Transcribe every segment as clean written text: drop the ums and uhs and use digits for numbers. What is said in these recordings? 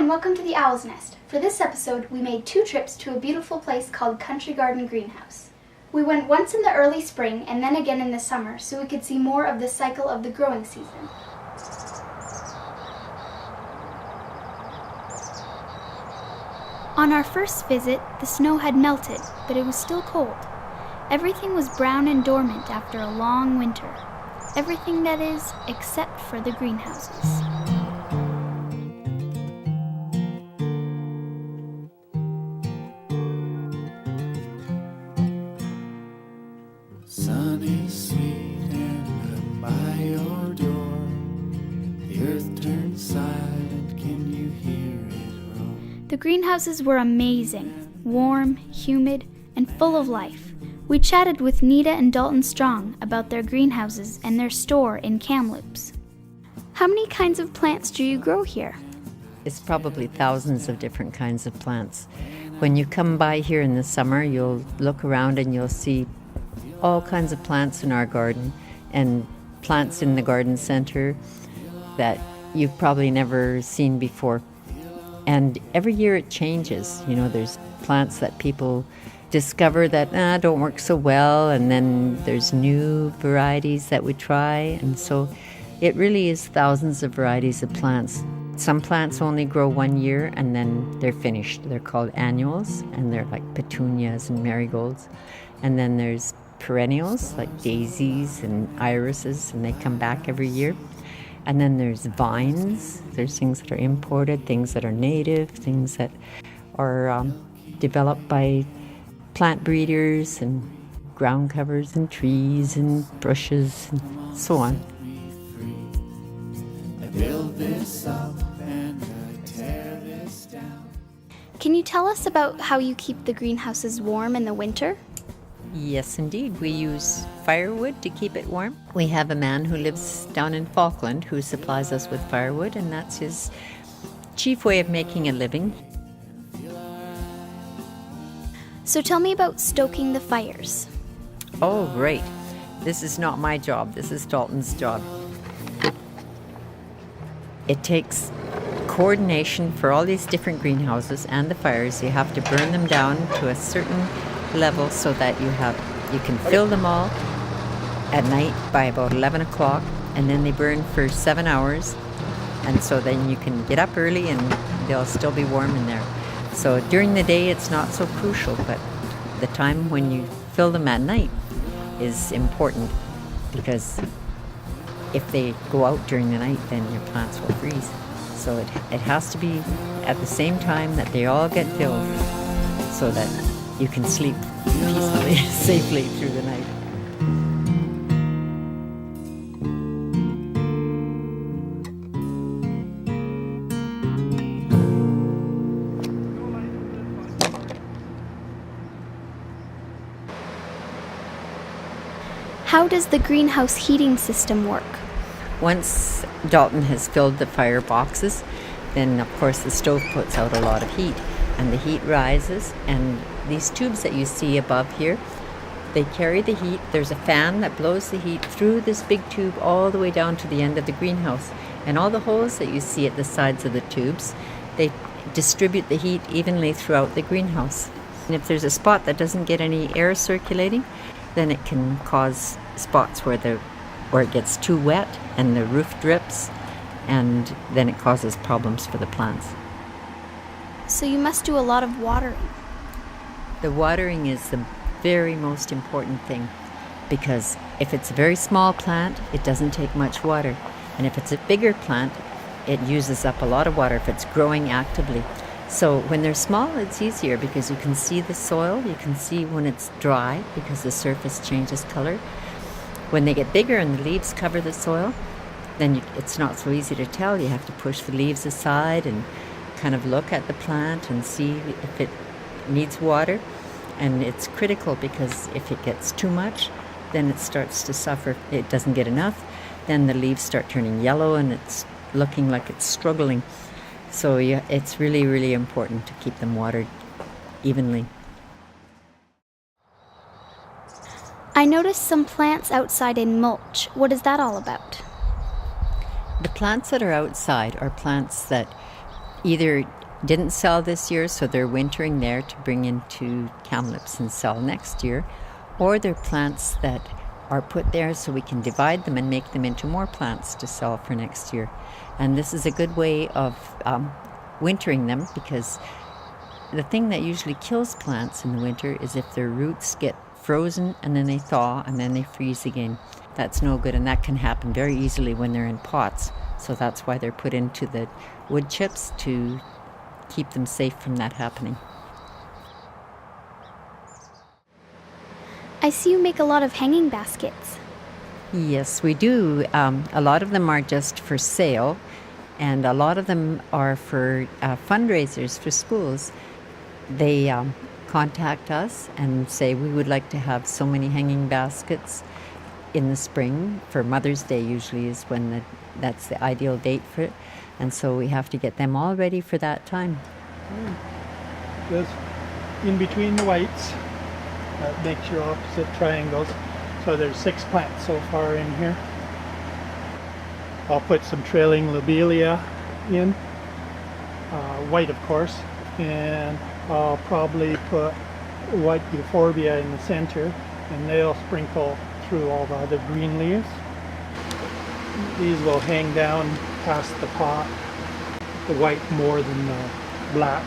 and welcome to the Owl's Nest. For this episode, we made 2 trips to a beautiful place called Country Garden Greenhouse. We went once in the early spring and then again in the summer so we could see more of the cycle of the growing season. On our first visit, the snow had melted, but it was still cold. Everything was brown and dormant after a long winter. Everything, that is, except for the greenhouses. Sun is sweet and by your door. The earth turns silent, can you hear it roar? The greenhouses were amazing, warm, humid, and full of life. We chatted with Nita and Dalton Strong about their greenhouses and their store in Kamloops. How many kinds of plants do you grow here? It's probably thousands of different kinds of plants. When you come by here in the summer, you'll look around and you'll see all kinds of plants in our garden and plants in the garden center that you've probably never seen before. And every year it changes. You know, there's plants that people discover that don't work so well, and then there's new varieties that we try. And so it really is thousands of varieties of plants. Some plants only grow 1 year and then they're finished. They're called annuals, and they're like petunias and marigolds. And then there's perennials like daisies and irises, and they come back every year. And then there's vines. There's things that are imported, things that are native, things that are developed by plant breeders and ground covers and trees and bushes and so on. I build this up and I tear this down. Can you tell us about how you keep the greenhouses warm in the winter? Yes, indeed. We use firewood to keep it warm. We have a man who lives down in Falkland who supplies us with firewood, and that's his chief way of making a living. So tell me about stoking the fires. Oh, great. This is not my job. This is Dalton's job. It takes coordination for all these different greenhouses and the fires. You have to burn them down to a certain level so that you can fill them all at night by about 11 o'clock, and then they burn for 7 hours, and so then you can get up early and they'll still be warm in there. So during the day it's not so crucial, but the time when you fill them at night is important, because if they go out during the night then your plants will freeze. So it has to be at the same time that they all get filled so that you can sleep peacefully, safely through the night. How does the greenhouse heating system work? Once Dalton has filled the fire boxes, then of course the stove puts out a lot of heat, and the heat rises, and these tubes that you see above here, they carry the heat. There's a fan that blows the heat through this big tube all the way down to the end of the greenhouse. And all the holes that you see at the sides of the tubes, they distribute the heat evenly throughout the greenhouse. And if there's a spot that doesn't get any air circulating, then it can cause spots where it gets too wet and the roof drips, and then it causes problems for the plants. So you must do a lot of watering. The watering is the very most important thing, because if it's a very small plant, it doesn't take much water. And if it's a bigger plant, it uses up a lot of water if it's growing actively. So when they're small, it's easier because you can see the soil, you can see when it's dry because the surface changes color. When they get bigger and the leaves cover the soil, then it's not so easy to tell. You have to push the leaves aside and kind of look at the plant and see if it needs water. And it's critical, because if it gets too much, then it starts to suffer. If it doesn't get enough, then the leaves start turning yellow and it's looking like it's struggling. So yeah, it's really, really important to keep them watered evenly. I noticed some plants outside in mulch. What is that all about? The plants that are outside are plants that either didn't sell this year, so they're wintering there to bring into Kamloops and sell next year, or they're plants that are put there so we can divide them and make them into more plants to sell for next year. And this is a good way of wintering them, because the thing that usually kills plants in the winter is if their roots get frozen and then they thaw and then they freeze again. That's no good, and that can happen very easily when they're in pots. So that's why they're put into the wood chips, to keep them safe from that happening. I see you make a lot of hanging baskets. Yes, we do. A lot of them are just for sale, and a lot of them are for fundraisers for schools. They contact us and say, we would like to have so many hanging baskets in the spring. For Mother's Day usually is when that's the ideal date for it. And so we have to get them all ready for that time. Just in between the whites, that makes your opposite triangles. So there's 6 plants so far in here. I'll put some trailing lobelia in, white of course, and I'll probably put white euphorbia in the center, and they'll sprinkle through all the other green leaves. These will hang down past the pot, the white more than the black.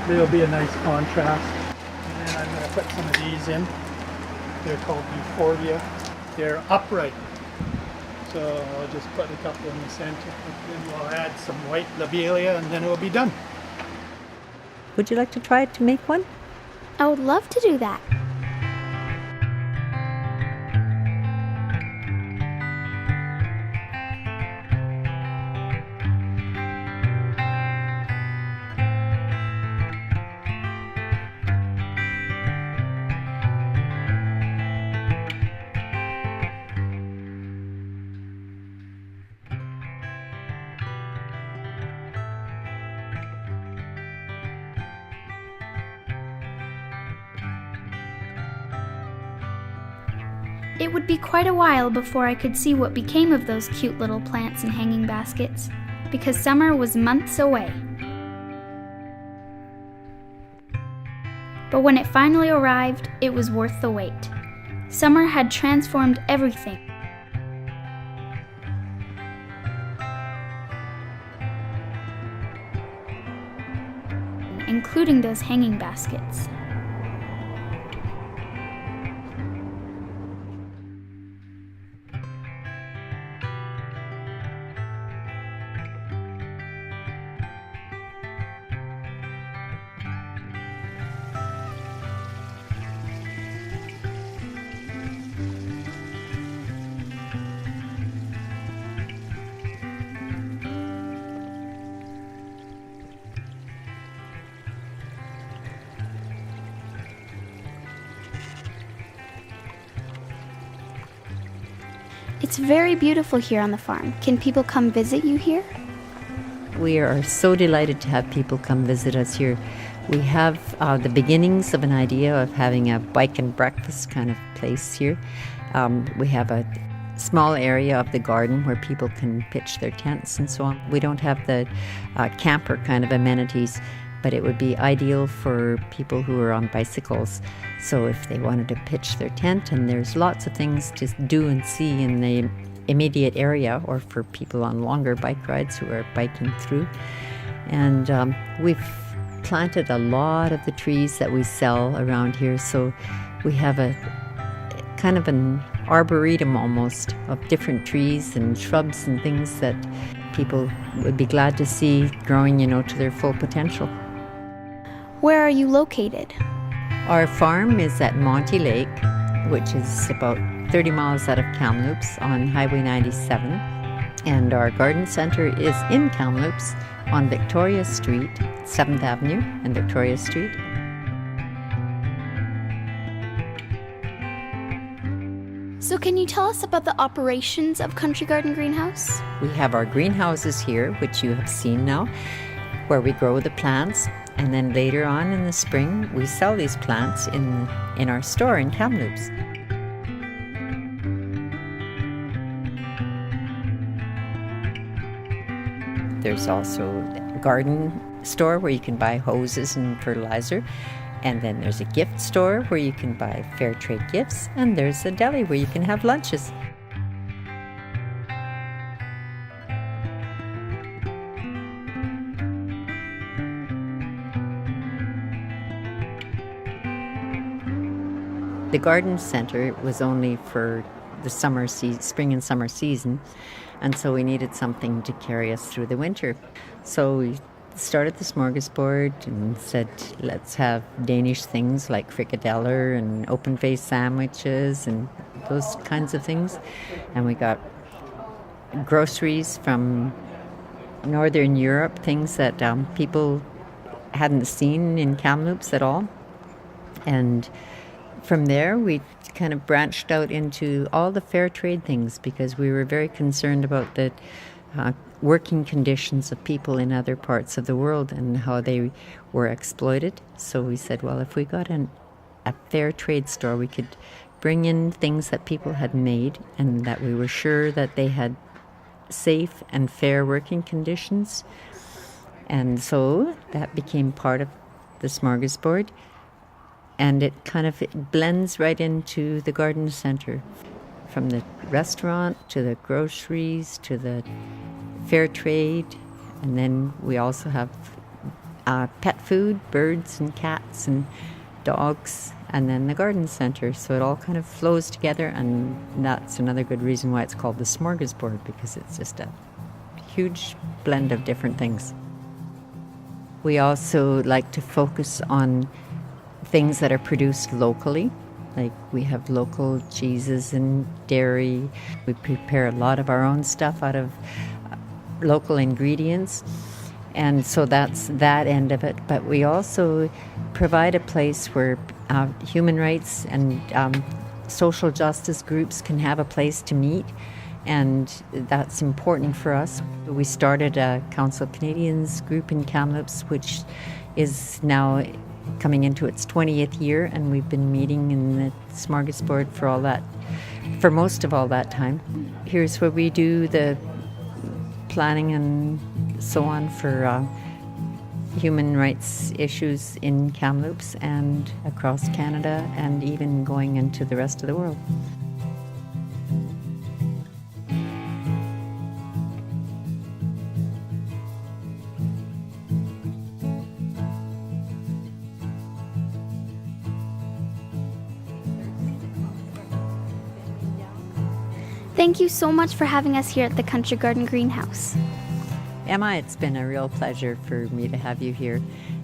They'll be a nice contrast. And then I'm going to put some of these in. They're called euphorbia. They're upright. So I'll just put a couple in the center. Then we'll add some white lobelia, and then it will be done. Would you like to try to make one? I would love to do that. It would be quite a while before I could see what became of those cute little plants and hanging baskets, because summer was months away. But when it finally arrived, it was worth the wait. Summer had transformed everything. Including those hanging baskets. It's very beautiful here on the farm. Can people come visit you here? We are so delighted to have people come visit us here. We have the beginnings of an idea of having a bike and breakfast kind of place here. We have a small area of the garden where people can pitch their tents and so on. We don't have the camper kind of amenities, but it would be ideal for people who are on bicycles. So if they wanted to pitch their tent, and there's lots of things to do and see in the immediate area, or for people on longer bike rides who are biking through. And we've planted a lot of the trees that we sell around here, so we have a kind of an arboretum almost of different trees and shrubs and things that people would be glad to see growing, to their full potential. Where are you located? Our farm is at Monty Lake, which is about 30 miles out of Kamloops on Highway 97. And our garden center is in Kamloops on Victoria Street, 7th Avenue and Victoria Street. So can you tell us about the operations of Country Garden Greenhouse? We have our greenhouses here, which you have seen now, where we grow the plants. And then later on in the spring, we sell these plants in our store in Kamloops. There's also a garden store where you can buy hoses and fertilizer. And then there's a gift store where you can buy fair trade gifts. And there's a deli where you can have lunches. The garden center was only for the spring and summer season, and so we needed something to carry us through the winter. So we started the smorgasbord and said, let's have Danish things like frikadeller and open-faced sandwiches and those kinds of things. And we got groceries from Northern Europe, things that people hadn't seen in Kamloops at all. And from there, we kind of branched out into all the fair trade things because we were very concerned about the working conditions of people in other parts of the world and how they were exploited. So we said, well, if we got a fair trade store, we could bring in things that people had made and that we were sure that they had safe and fair working conditions. And so that became part of the smorgasbord. And it blends right into the garden center, from the restaurant to the groceries to the fair trade. And then we also have pet food, birds and cats and dogs, and then the garden center. So it all kind of flows together, and that's another good reason why it's called the smorgasbord, because it's just a huge blend of different things. We also like to focus on things that are produced locally. Like we have local cheeses and dairy. We prepare a lot of our own stuff out of local ingredients. And so that's that end of it. But we also provide a place where human rights and social justice groups can have a place to meet. And that's important for us. We started a Council of Canadians group in Kamloops, which is now coming into its 20th year, and we've been meeting in the smorgasbord for most of all that time. Here's where we do the planning and so on for human rights issues in Kamloops and across Canada, and even going into the rest of the world. Thank you so much for having us here at the Country Garden Greenhouse. Emma, it's been a real pleasure for me to have you here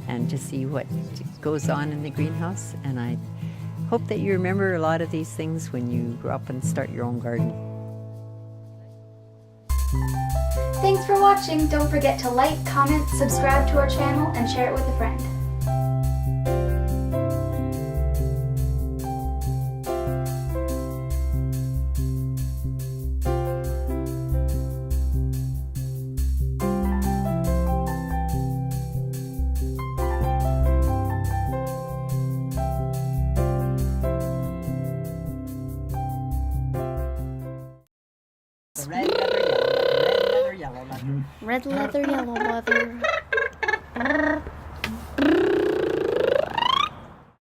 and to see what goes on in the greenhouse. And I hope that you remember a lot of these things when you grow up and start your own garden. Thanks for watching. Don't forget to like, comment, subscribe to our channel, and share it with a friend. Red leather, yellow leather. Red leather, yellow leather.